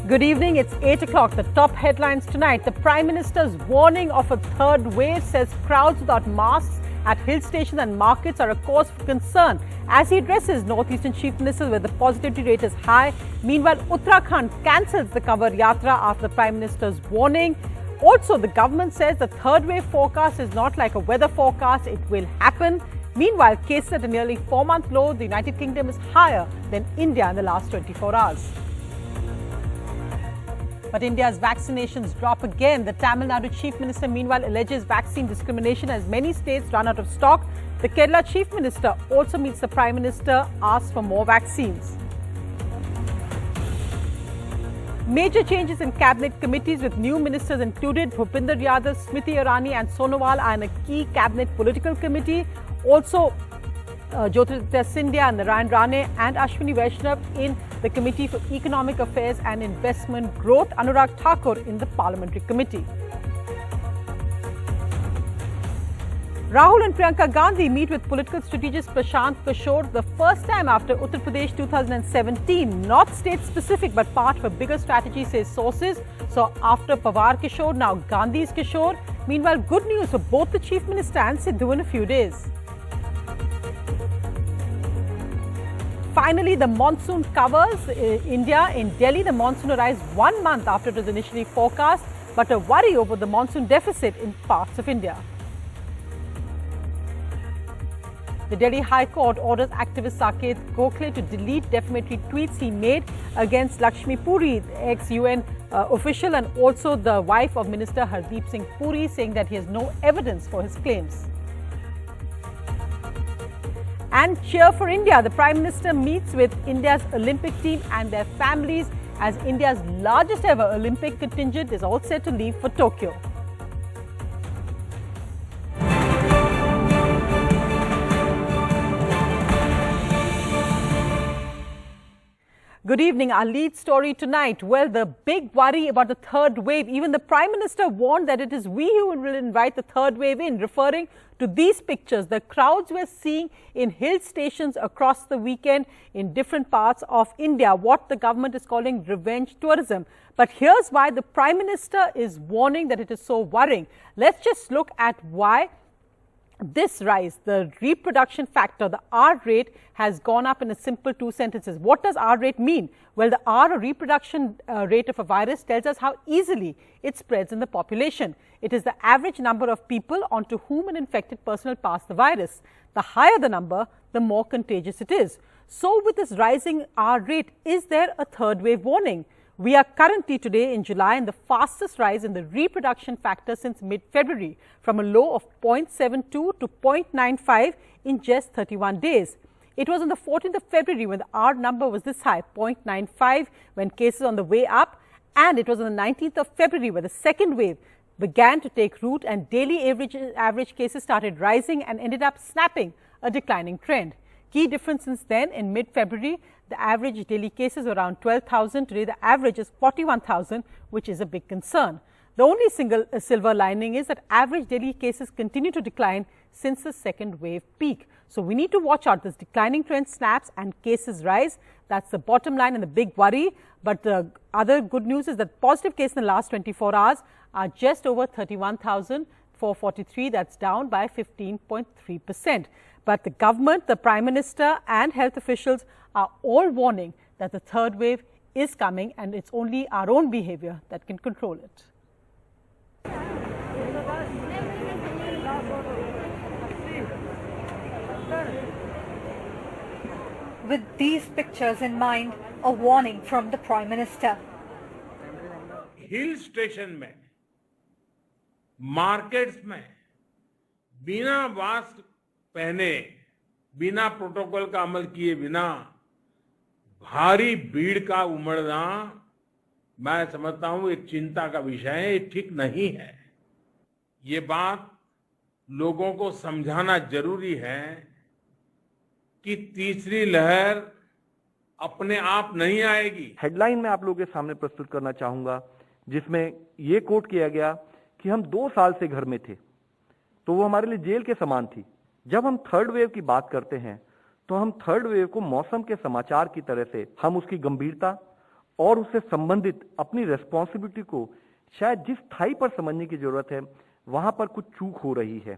Good evening, it's 8 o'clock. The top headlines tonight. The Prime Minister's warning of a third wave says crowds without masks at hill stations and markets are a cause for concern as he addresses northeastern chief ministers where the positivity rate is high. Meanwhile, Uttarakhand cancels the covered Yatra after the Prime Minister's warning. Also, the government says the third wave forecast is not like a weather forecast, it will happen. Meanwhile, cases at a nearly 4-month low, the United Kingdom is higher than India in the last 24 hours. But India's vaccinations drop again. The Tamil Nadu Chief Minister meanwhile alleges vaccine discrimination as many states run out of stock. The Kerala Chief Minister also meets the Prime Minister, asks for more vaccines. Major changes in cabinet committees with new ministers included. Bhupinder Yadav, Smriti Irani and Sonowal are in a key cabinet political committee. Also, Jyotiraditya Scindia, Narayan Rane and Ashwini Vaishnav in the Committee for Economic Affairs and Investment Growth. Anurag Thakur in the Parliamentary Committee. Rahul and Priyanka Gandhi meet with political strategist Prashants the first time after Uttar Pradesh 2017. Not state-specific but part of a bigger strategy, says sources. So after Pawar Kishore, now Gandhi's Kishore. Meanwhile, good news for both the Chief Minister and Sidhu in a few days. Finally, the monsoon covers India. In Delhi, the monsoon arrives 1 month after it was initially forecast, but a worry over the monsoon deficit in parts of India. The Delhi High Court orders activist Saket Gokhale to delete defamatory tweets he made against Lakshmi Puri, ex-UN official, and also the wife of Minister Hardeep Singh Puri, saying that he has no evidence for his claims. And cheer for India. The Prime Minister meets with India's Olympic team and their families as India's largest ever Olympic contingent is all set to leave for Tokyo. Good evening. Our lead story tonight. Well, the big worry about the third wave. Even the Prime Minister warned that it is we who will invite the third wave in, referring to these pictures. The crowds we're seeing in hill stations across the weekend in different parts of India, what the government is calling revenge tourism. But here's why the Prime Minister is warning that it is so worrying. Let's just look at why this rise, the reproduction factor, the R rate, has gone up in a simple 2 sentences. What does R rate mean? Well, the R, or reproduction rate of a virus, tells us how easily it spreads in the population. It is the average number of people onto whom an infected person will pass the virus. The higher the number, the more contagious it is. So with this rising R rate, is there a third wave warning? We are currently today in July in the fastest rise in the reproduction factor since mid-February, from a low of 0.72 to 0.95 in just 31 days. It was on the 14th of February when the R number was this high, 0.95, when cases on the way up, and it was on the 19th of February where the second wave began to take root and daily average cases started rising and ended up snapping a declining trend. Key difference since then, in mid-February, the average daily cases were around 12,000. Today, the average is 41,000, which is a big concern. The only silver lining is that average daily cases continue to decline since the second wave peak. So we need to watch out. This declining trend snaps and cases rise. That's the bottom line and the big worry. But the other good news is that positive cases in the last 24 hours are just over 31,443. That's down by 15.3%. But the government, the Prime Minister and health officials are all warning that the third wave is coming and it's only our own behavior that can control it. With these pictures in mind, a warning from the Prime Minister. Hill station में, markets में, बिना mask पहने, बिना protocol का अमल किए बिना भारी भीड़ का उमड़ना, मैं समझता हूं एक चिंता का विषय है, ये ठीक नहीं है। ये बात लोगों को समझाना जरूरी है कि तीसरी लहर अपने आप नहीं आएगी। हेडलाइन में आप लोगों के सामने प्रस्तुत करना चाहूंगा, जिसमें ये कोट किया गया कि हम 2 साल से घर में थे, तो वो हमारे लिए जेल के समान थी। जब हम थर्ड वेव की बात करते हैं तो हम थर्ड वेव को मौसम के समाचार की तरह से हम उसकी गंभीरता और उससे संबंधित अपनी रेस्पॉन्सिबिलिटी को शायद जिस स्थाई पर समझने की जरूरत है, वहां पर कुछ चूक हो रही है।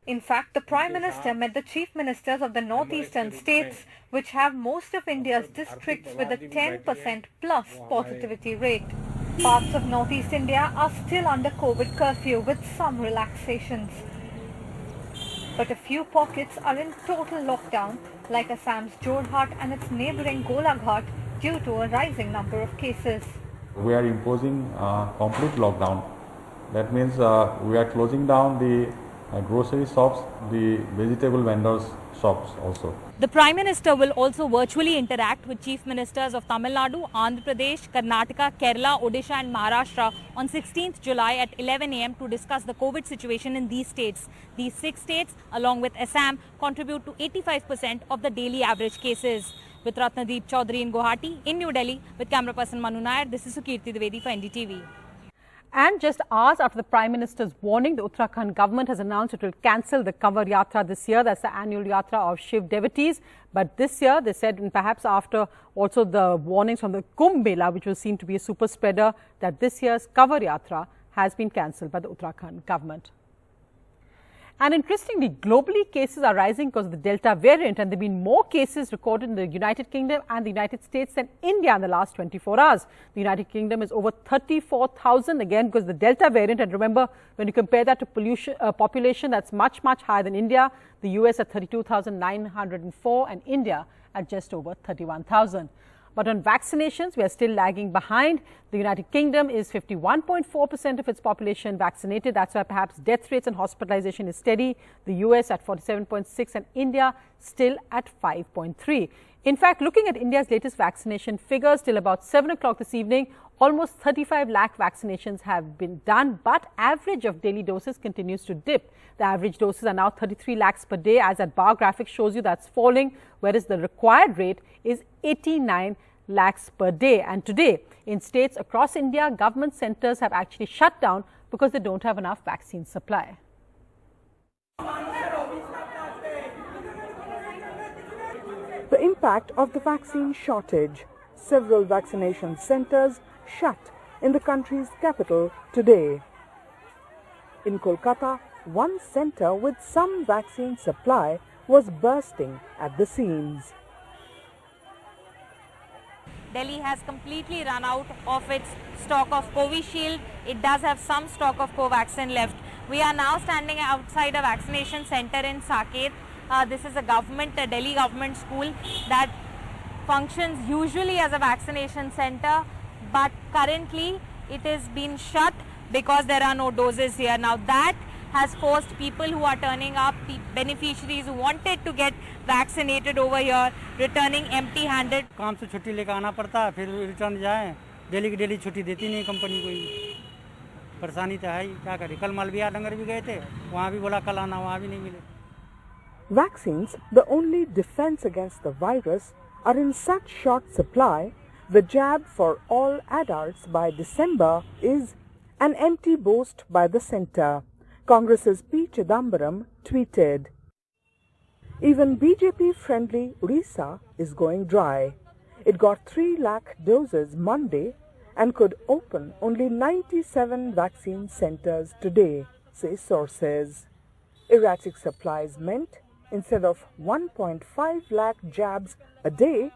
In fact, the Prime Minister met the Chief Ministers of the northeastern states, which have most of India's districts with a 10% plus positivity rate. Parts of northeast India are still under COVID curfew with some relaxations. But a few pockets are in total lockdown, like Assam's Jorhat and its neighbouring Golaghat, due to a rising number of cases. We are imposing complete lockdown. That means we are closing down the grocery shops, the vegetable vendors shops also. The Prime Minister will also virtually interact with Chief Ministers of Tamil Nadu, Andhra Pradesh, Karnataka, Kerala, Odisha and Maharashtra on 16th July at 11 a.m. to discuss the COVID situation in these states. These 6 states, along with Assam, contribute to 85% of the daily average cases. With Ratnadeep Chaudhary in Guwahati, in New Delhi, with camera person Manu Nair, this is Sukirti Dwivedi for NDTV. And just hours after the Prime Minister's warning, the Uttarakhand government has announced it will cancel the Cover Yatra this year. That's the annual Yatra of Shiv devotees. But this year, they said, and perhaps after also the warnings from the Kumbh Mela, which will seem to be a super spreader, that this year's Cover Yatra has been cancelled by the Uttarakhand government. And interestingly, globally cases are rising because of the Delta variant, and there have been more cases recorded in the United Kingdom and the United States than India in the last 24 hours. The United Kingdom is over 34,000 again because of the Delta variant. And remember, when you compare that to population, that's much, much higher than India. The US at 32,904 and India at just over 31,000. But on vaccinations, we are still lagging behind. The United Kingdom is 51.4% of its population vaccinated. That's why perhaps death rates and hospitalization is steady. The US at 47.6 and India still at 5.3. In fact, looking at India's latest vaccination figures, till about 7 o'clock this evening, almost 35 lakh vaccinations have been done, but average of daily doses continues to dip. The average doses are now 33 lakhs per day, as that bar graphic shows you. That's falling, whereas the required rate is 89 lakhs per day. And today, in states across India, government centres have actually shut down because they don't have enough vaccine supply. The impact of the vaccine shortage. Several vaccination centres shut in the country's capital today. In Kolkata, one centre with some vaccine supply was bursting at the seams. Delhi has completely run out of its stock of Covishield. It does have some stock of Covaxin left. We are now standing outside a vaccination centre in Saket. This is a Delhi government school that functions usually as a vaccination centre, but currently it is been shut because there are no doses here. Now that has forced people who are turning up, beneficiaries who wanted to get vaccinated over here, returning empty-handed. काम से छुट्टी लेकर आना पड़ता है, फिर return जाएं, daily की डेली छुट्टी देती नहीं कंपनी कोई, परेशानी तो है ही, क्या करें। कल मालविया डंगर भी गए थे, वहाँ भी बोला कल आना, वहाँ भी नहीं मिले। Vaccines, the only defense against the virus, are in such short supply. The jab for all adults by December is an empty boast by the centre. Congress's P. Chidambaram tweeted. Even BJP-friendly Orissa is going dry. It got 3 lakh doses Monday and could open only 97 vaccine centres today, say sources. Erratic supplies meant instead of 1.5 lakh jabs a day,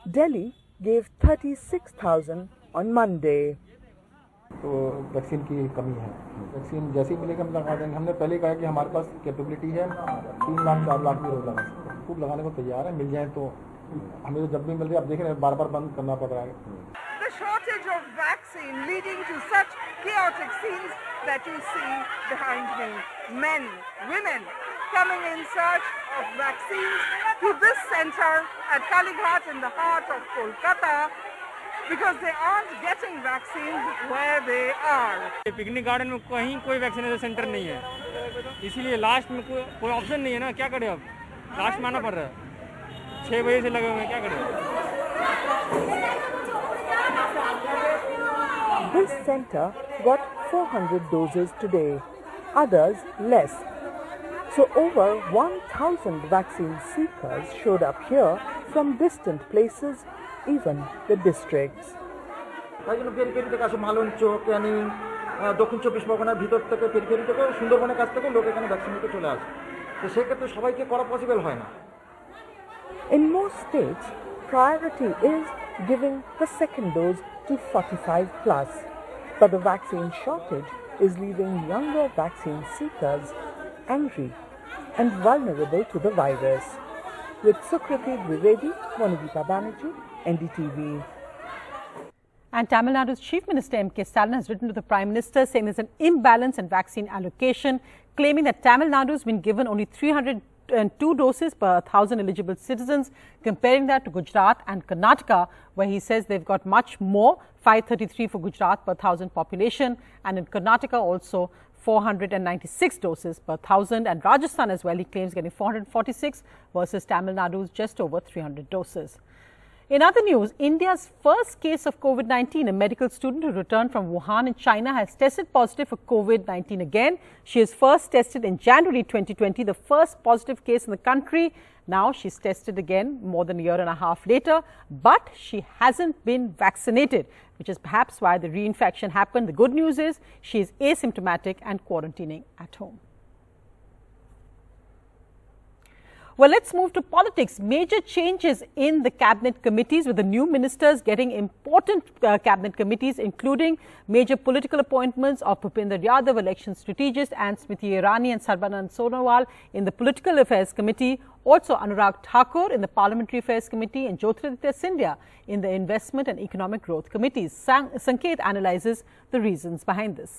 Delhi gave 36,000 on Monday. तो vaccine की कमी है। Vaccine जैसे ही मिलेगा हम लगा देंगे। हमने पहले कहा कि हमारे पास कैपेबिलिटी है 3 लाख 4 लाख भी रोज लगा सकते हैं। खूब लगाने को तैयार है, मिल जाए तो हमें तो जब भी मिल रही है, आप देख रहे हैं बार-बार बंद करना पड़ रहा है। The shortage of vaccine leading to such chaotic scenes that you see behind me. Men, women coming in search of vaccines to this centre at Kalighat in the heart of Kolkata, because they aren't getting vaccines where they are. Picnic garden में कहीं कोई vaccination centre नहीं है, इसीलिए last में कोई option नहीं है ना, क्या करें अब, लास्ट में आना पड़ रहा है, 6 बजे से लगे हुए हैं, क्या करें। This centre got 400 doses today, others less. So over 1,000 vaccine seekers showed up here from distant places, even the districts. তাই জন্য পেরিফেরি থেকে আসে মালঞ্চ, ক্যানিং, দক্ষিণ 24 পরগনার ভিতর থেকে, পেরিফেরি থেকে, সুন্দরবনের কাছ থেকে লোক এখানে ভ্যাকসিন নিতে চলে আসে। তো সেক্ষেত্রে সবাইকে করা পসিবল হয় না। In most states, priority is giving the second dose to 45 plus, but the vaccine shortage is leaving younger vaccine seekers angry and vulnerable to the virus. With Sukriti Dwivedi, Monivita Banerjee, NDTV. And Tamil Nadu's Chief Minister M.K. Stalin has written to the Prime Minister saying there's an imbalance in vaccine allocation, claiming that Tamil Nadu has been given only 302 doses per 1,000 eligible citizens, comparing that to Gujarat and Karnataka, where he says they've got much more, 533 for Gujarat per 1,000 population, and in Karnataka also 496 doses per 1,000, and Rajasthan as well, he claims getting 446 versus Tamil Nadu's just over 300 doses. In other news, India's first case of COVID-19, a medical student who returned from Wuhan in China, has tested positive for COVID-19 again. She was first tested in January 2020, the first positive case in the country. Now she's tested again more than a year and a half later, but she hasn't been vaccinated, which is perhaps why the reinfection happened. The good news is she is asymptomatic and quarantining at home. Well, let's move to politics. Major changes in the cabinet committees, with the new ministers getting important cabinet committees, including major political appointments of Bhupender Yadav, election strategist, and Smriti Irani and Sarbanand Sonowal in the Political Affairs Committee. Also, Anurag Thakur in the Parliamentary Affairs Committee and Jyotiraditya Scindia in the Investment and Economic Growth Committees. Sanket analyzes the reasons behind this.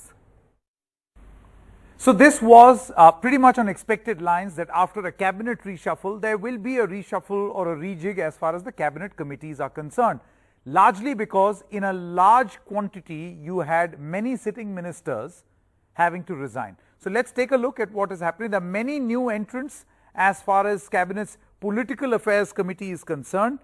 So this was pretty much on expected lines, that after a cabinet reshuffle, there will be a reshuffle or a rejig as far as the cabinet committees are concerned. Largely because in a large quantity, you had many sitting ministers having to resign. So let's take a look at what is happening. There are many new entrants as far as cabinet's Political Affairs Committee is concerned.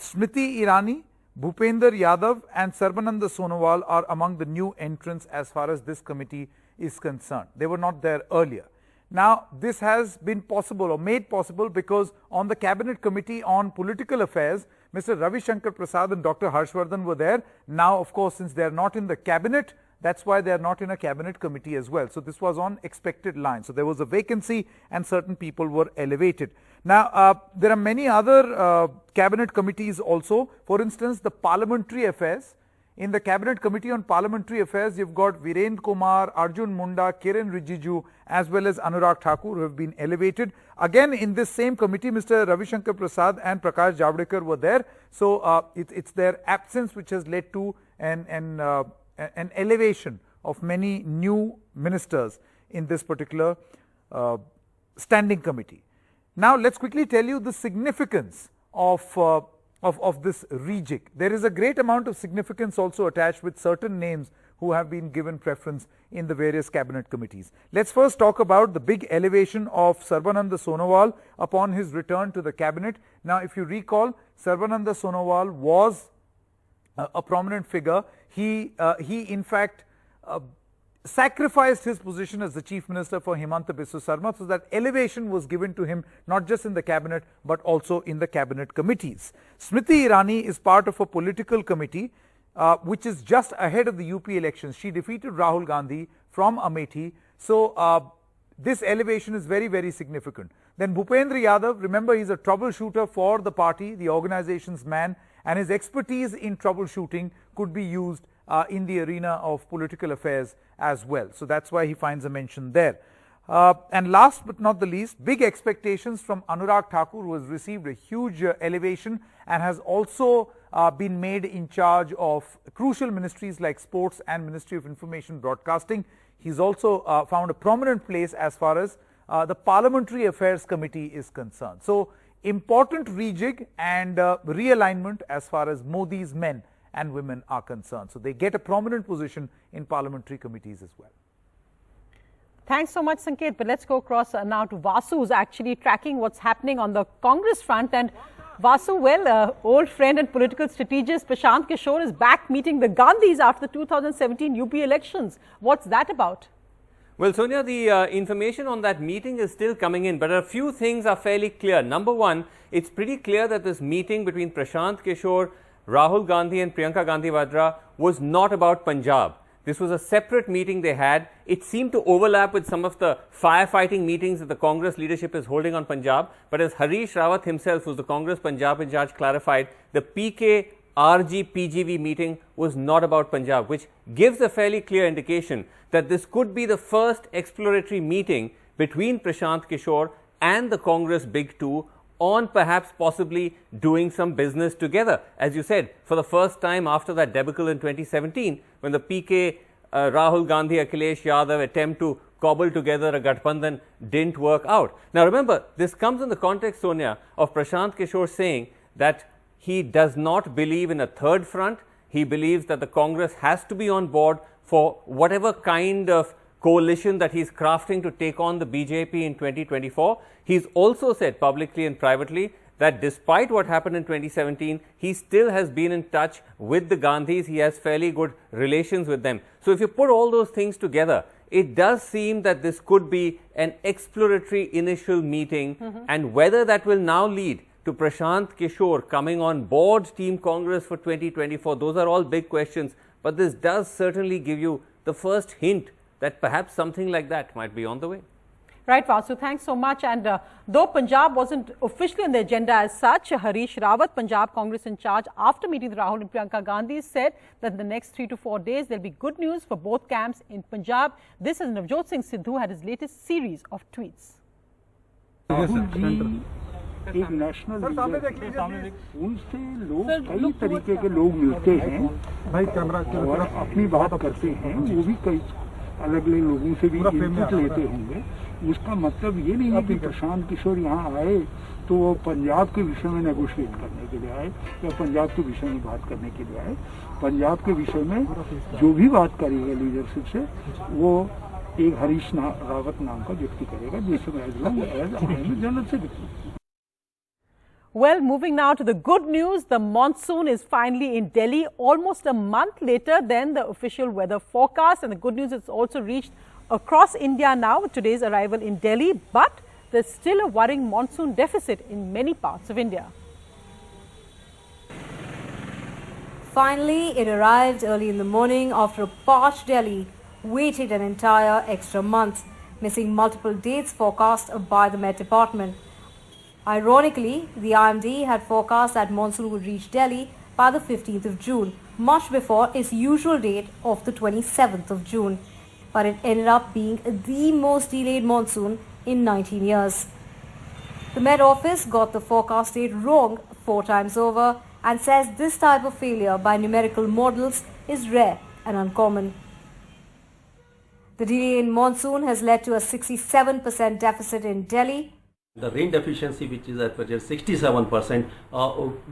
Smriti Irani, Bhupender Yadav and Sarbanand Sonowal are among the new entrants as far as this committee is concerned. They were not there earlier. Now, this has been possible or made possible because on the Cabinet Committee on Political Affairs, Mr. Ravi Shankar Prasad and Dr. Harshvardhan were there. Now, of course, since they are not in the cabinet, that's why they are not in a cabinet committee as well. So this was on expected lines. So there was a vacancy and certain people were elevated. Now, there are many other cabinet committees also. For instance, the Parliamentary Affairs. In the Cabinet Committee on Parliamentary Affairs, you've got Virendra Kumar, Arjun Munda, Kiren Rijiju, as well as Anurag Thakur, who have been elevated. Again, in this same committee, Mr. Ravi Shankar Prasad and Prakash Javadekar were there. So it's their absence which has led to an elevation of many new ministers in this particular standing committee. Now, let's quickly tell you the significance of this rejig. There is a great amount of significance also attached with certain names who have been given preference in the various cabinet committees. Let's first talk about the big elevation of Sarbanand Sonowal upon his return to the cabinet. Now, if you recall, Sarbanand Sonowal was a prominent figure. He in fact sacrificed his position as the Chief Minister for Himanta Biswa Sarma, so that elevation was given to him not just in the cabinet but also in the cabinet committees. Smriti Irani is part of a political committee which is just ahead of the UP elections. She defeated Rahul Gandhi from Amethi. So this elevation is very, very significant. Then Bhupender Yadav, remember, he's a troubleshooter for the party, the organization's man, and his expertise in troubleshooting could be used in the arena of political affairs as well. So that's why he finds a mention there. And last but not the least, big expectations from Anurag Thakur, who has received a huge elevation and has also been made in charge of crucial ministries like Sports and Ministry of Information Broadcasting. He's also found a prominent place as far as the Parliamentary Affairs Committee is concerned. So important rejig and realignment as far as Modi's men and women are concerned. So they get a prominent position in parliamentary committees as well. Thanks so much, Sanket. But let's go across now to Vasu, who's actually tracking what's happening on the Congress front. And Vasu, well, old friend and political strategist Prashant Kishore is back meeting the Gandhis after the 2017 UP elections. What's that about? Well, Sonia, the information on that meeting is still coming in, but a few things are fairly clear. Number one, it's pretty clear that this meeting between Prashant Kishore Rahul Gandhi and Priyanka Gandhi Vadra was not about Punjab. This was a separate meeting they had. It seemed to overlap with some of the firefighting meetings that the Congress leadership is holding on Punjab. But as Harish Rawat himself, who's the Congress Punjab in charge, clarified, the PK RG PGV meeting was not about Punjab, which gives a fairly clear indication that this could be the first exploratory meeting between Prashant Kishore and the Congress Big Two on perhaps possibly doing some business together. As you said, for the first time after that debacle in 2017, when the PK Rahul Gandhi, Akhilesh Yadav attempt to cobble together a Gathbandhan didn't work out. Now remember, this comes in the context, Sonia, of Prashant Kishore saying that he does not believe in a third front. He believes that the Congress has to be on board for whatever kind of coalition that he's crafting to take on the BJP in 2024. He's also said publicly and privately that despite what happened in 2017, he still has been in touch with the Gandhis. He has fairly good relations with them. So if you put all those things together, it does seem that this could be an exploratory initial meeting, and whether that will now lead to Prashant Kishore coming on board Team Congress for 2024, those are all big questions. But this does certainly give you the first hint that perhaps something like that might be on the way. Right, Vasu, thanks so much. And though Punjab wasn't officially on the agenda as such, Harish Rawat, Punjab Congress in charge, after meeting with Rahul and Priyanka Gandhi, said that in the next 3 to 4 days, there'll be good news for both camps in Punjab. This is Navjot Singh Sidhu had his latest series of tweets. एक national उनसे लोग कई तरीके के लोग मिलते हैं भाई कैमरा और अपनी बात करते हैं, वो भी कई अलग अलग लोगों से भी इनपुट लेते होंगे। उसका मतलब ये नहीं है कि प्रशांत किशोर यहाँ आए तो वो पंजाब के विषय में नेगोशिएट करने के लिए आए या पंजाब के विषय में बात करने के लिए आए। पंजाब के विषय में जो भी बात करेगा लीडरशिप से, वो एक हरीश रावत नाम का व्यक्ति करेगा, जिसमें as general secretary. Well, moving now to the good news, the monsoon is finally in Delhi almost a month later than the official weather forecast. And the good news is it's also reached across India now with today's arrival in Delhi. But there's still a worrying monsoon deficit in many parts of India. Finally, it arrived early in the morning after a parched Delhi waited an entire extra month, missing multiple dates forecast by the Met Department. Ironically, the IMD had forecast that monsoon would reach Delhi by the 15th of June, much before its usual date of the 27th of June. But it ended up being the most delayed monsoon in 19 years. The Met Office got the forecast date wrong 4 times over and says this type of failure by numerical models is rare and uncommon. The delay in monsoon has led to a 67% deficit in Delhi. The rain deficiency, which is at 67%,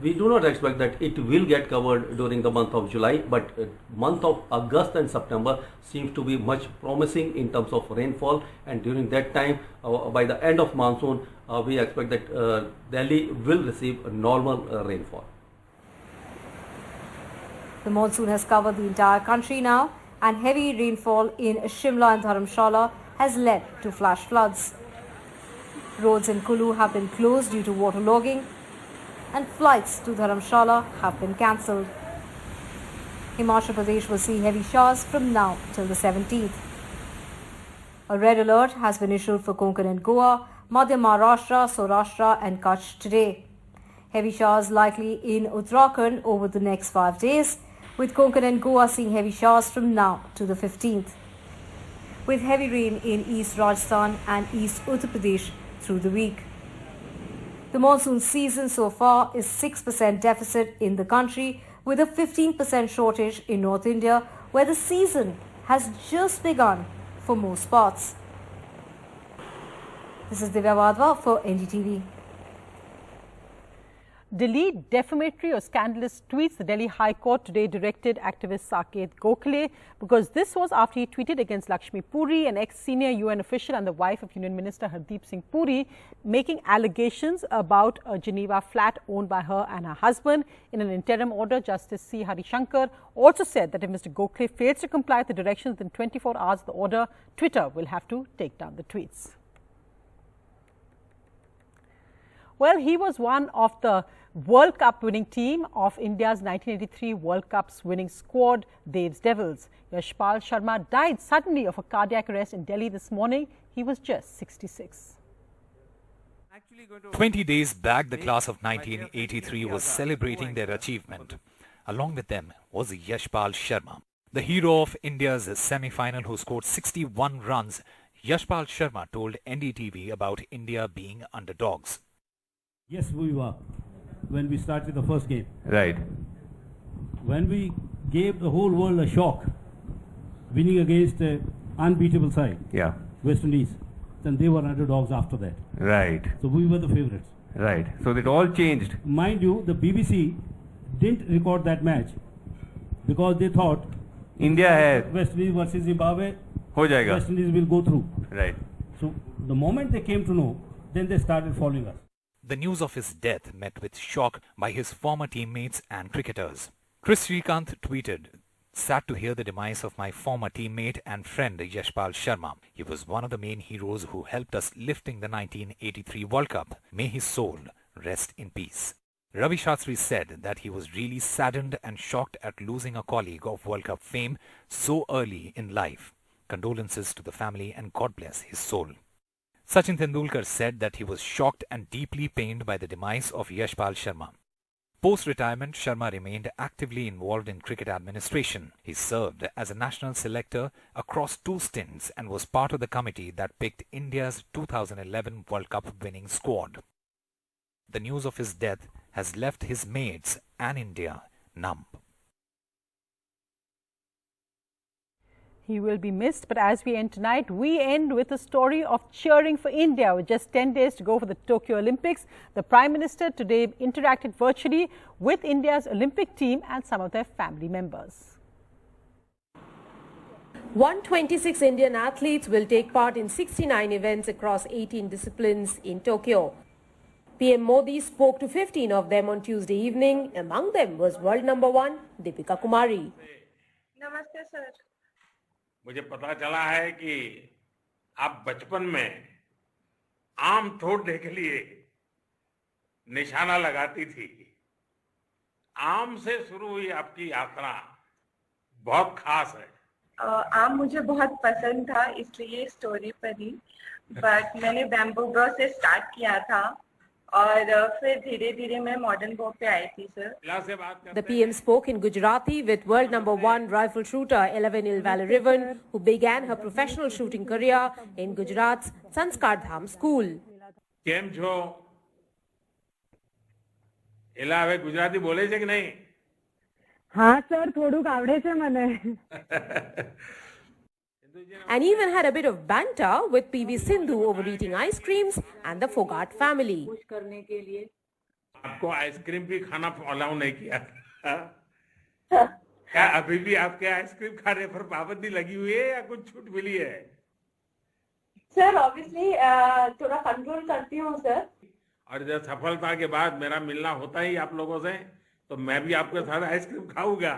we do not expect that it will get covered during the month of July, but month of August and September seems to be much promising in terms of rainfall, and during that time, by the end of monsoon, we expect that Delhi will receive a normal rainfall. The monsoon has covered the entire country now, and heavy rainfall in Shimla and Dharamshala has led to flash floods. Roads in Kulu have been closed due to waterlogging, and flights to Dharamshala have been cancelled. Himachal Pradesh will see heavy showers from now till the 17th. A red alert has been issued for Konkan and Goa, Madhya Maharashtra, Saurashtra and Kutch today. Heavy showers likely in Uttarakhand over the next 5 days, with Konkan and Goa seeing heavy showers from now to the 15th. With heavy rain in East Rajasthan and East Uttar Pradesh through the week. The monsoon season so far is 6% deficit in the country, with a 15% shortage in North India, where the season has just begun for most parts. This is Divya Vadva for NDTV. Delete defamatory or scandalous tweets. The Delhi High Court today directed activist Saket Gokhale, because this was after he tweeted against Lakshmi Puri, an ex-senior UN official and the wife of Union Minister Hardeep Singh Puri, making allegations about a Geneva flat owned by her and her husband. In an interim order, Justice C. Harishankar also said that if Mr. Gokhale fails to comply with the directions within 24 hours of the order, Twitter will have to take down the tweets. Well, he was one of the World Cup winning team of India's 1983 World Cup's winning squad, Dev's Devils. Jaspal Sharma died suddenly of a cardiac arrest in Delhi this morning. He was just 66. 20 days back, the class of 1983 was celebrating their achievement. Along with them was Jaspal Sharma, the hero of India's semi-final who scored 61 runs. Jaspal Sharma told NDTV about India being underdogs. Yes, we were when we started the first game. Right. When we gave the whole world a shock, winning against an unbeatable side, Yeah. West Indies, then they were underdogs after that. Right. So we were the favorites. Right. So it all changed. Mind you, the BBC didn't record that match because they thought India है. West Indies versus Zimbabwe, हो जाएगा. West Indies will go through. Right. So the moment they came to know, then they started following us. The news of his death met with shock by his former teammates and cricketers. Chris Srikanth tweeted, "Sad to hear the demise of my former teammate and friend Jaspal Sharma. He was one of the main heroes who helped us lifting the 1983 World Cup. May his soul rest in peace." Ravi Shastri said that he was really saddened and shocked at losing a colleague of World Cup fame so early in life. Condolences to the family and God bless his soul. Sachin Tendulkar said that he was shocked and deeply pained by the demise of Jaspal Sharma. Post-retirement, Sharma remained actively involved in cricket administration. He served as a national selector across 2 stints and was part of the committee that picked India's 2011 World Cup winning squad. The news of his death has left his mates and India numb. He will be missed, but as we end tonight, we end with a story of cheering for India. With just 10 days to go for the Tokyo Olympics, the Prime Minister today interacted virtually with India's Olympic team and some of their family members. 126 Indian athletes will take part in 69 events across 18 disciplines in Tokyo. PM Modi spoke to 15 of them on Tuesday evening. Among them was world number 1, Deepika Kumari. Namaste, sir. मुझे पता चला है कि आप बचपन में आम तोड़ने के लिए निशाना लगाती थी। आम से शुरू हुई आपकी यात्रा बहुत खास है। आम मुझे बहुत पसंद था, इसलिए स्टोरी पढ़ी, बट मैंने बैम्बू ब्रो से स्टार्ट किया था और फिर धीरे-धीरे मैं मॉडर्न बो पे आई थी, sir. The PM spoke in Gujarati with world number 1 rifle shooter Elevenil Valerivan, who began her professional shooting career in Gujarat's Sanskar Dham school. કેમ છો? એલા હવે ગુજરાતી બોલે છે કે નહીં? હા સર, થોડુંક આવડે છે મને. And even had a bit of banter with PV Sindhu over eating ice creams and the Fogart family. आपको आइसक्रीम भी खाना अलाउ नहीं किया था। क्या अभी भी आपके आइसक्रीम खाने पर पाबंदी लगी हुई है या कुछ छूट मिली है? सर ऑब्वियसली थोड़ा कंट्रोल करती हूँ सर। और जब सफलता के बाद मेरा मिलना होता ही आप लोगों से, तो मैं भी आपके साथ आइसक्रीम खाऊंगा।